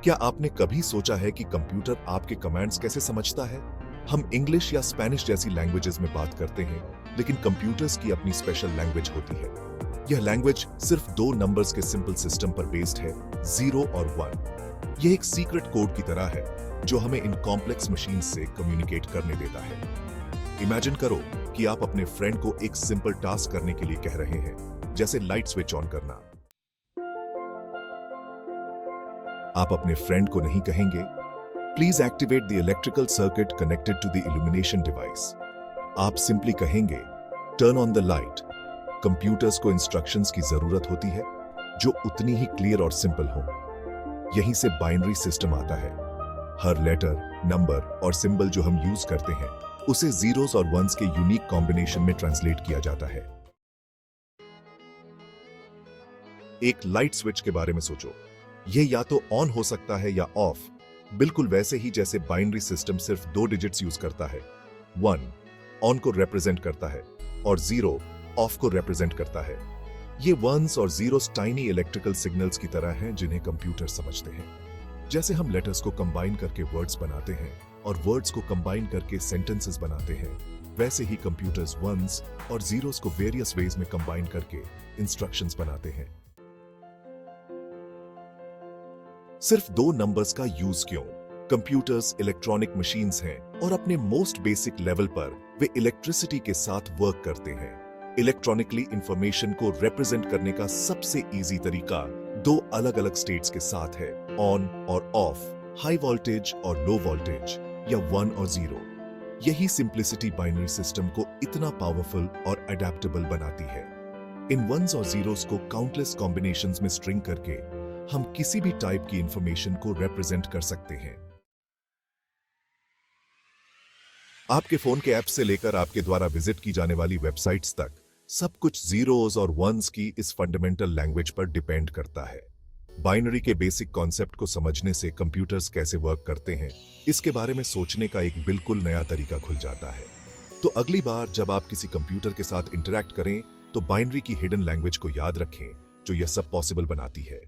क्या आपने कभी सोचा है कि कंप्यूटर आपके कमांड्स कैसे समझता है? हम इंग्लिश या स्पेनिश जैसी लैंग्वेजेस में बात करते हैं, लेकिन कंप्यूटर्स की अपनी स्पेशल लैंग्वेज होती है। यह लैंग्वेज सिर्फ दो नंबर्स के सिंपल सिस्टम पर बेस्ड है, 0 और 1। यह एक सीक्रेट कोड की तरह है जो हमें इन कॉम्प्लेक्स मशीन से कम्युनिकेट करने देता है। इमेजिन करो कि आप अपने फ्रेंड को एक सिंपल टास्क करने के लिए कह रहे हैं, जैसे लाइट स्विच ऑन करना। आप अपने फ्रेंड को नहीं कहेंगे, please activate the electrical circuit connected to the illumination device. आप सिंपली कहेंगे, turn on the light. Computers को इंस्ट्रक्शंस की जरूरत होती है जो उतनी ही क्लियर और सिंपल हो। यहीं से बाइनरी सिस्टम आता है। हर लेटर, नंबर और सिंबल जो हम यूज करते हैं, उसे जीरोस और वंस के यूनिक कॉम्बिनेशन में ट्रांसलेट किया जाता है। एक लाइट स्विच के बारे में सोचो। यह या तो ऑन हो सकता है या ऑफ, बिल्कुल वैसे ही जैसे बाइनरी सिस्टम सिर्फ 2 डिजिट्स यूज करता है। 1 ऑन को रिप्रेजेंट करता है और 0 ऑफ को रिप्रेजेंट करता है। ये वंस और जीरोस टाइनी इलेक्ट्रिकल सिग्नल्स की तरह हैं जिन्हें कंप्यूटर समझते हैं। जैसे हम लेटर्स को कंबाइन करके वर्ड्स बनाते हैं और वर्ड्स को कंबाइन करके सेंटेंसेस बनाते हैं, वैसे ही कंप्यूटर्स वंस और जीरोस को वेरियस वेज में कंबाइन करके इंस्ट्रक्शंस बनाते हैं। सिर्फ 2 नंबर्स का यूज क्यों? कंप्यूटर्स इलेक्ट्रॉनिक मशीन्स हैं और अपने मोस्ट बेसिक लेवल पर वे इलेक्ट्रिसिटी के साथ वर्क करते हैं। इलेक्ट्रॉनिकली इंफॉर्मेशन को रिप्रेजेंट करने का सबसे इजी तरीका 2 अलग-अलग स्टेट्स के साथ है, ऑन और ऑफ, हाई वोल्टेज और लो वोल्टेज, या 1 और 0। यही सिंप्लिसिटी बाइनरी सिस्टम को इतना पावरफुल और अडेप्टेबल बनाती है। इन वंस और जीरोस को काउंटलेस कॉम्बिनेशंस में स्ट्रिंग करके हम किसी भी टाइप की इंफॉर्मेशन को रिप्रेजेंट कर सकते हैं। आपके फोन के ऐप से लेकर आपके द्वारा विजिट की जाने वाली वेबसाइट्स तक सब कुछ जीरोस और वंस की इस फंडामेंटल लैंग्वेज पर डिपेंड करता है। बाइनरी के बेसिक कॉन्सेप्ट को समझने से कंप्यूटर्स कैसे वर्क करते हैं, इसके बारे में सोचने का एक बिल्कुल नया तरीका खुल जाता है। तो अगली बार जब आप किसी कंप्यूटर के साथ इंटरैक्ट करें, तो बाइनरी की हिडन लैंग्वेज को याद रखें जो यह सब पॉसिबल बनाती है।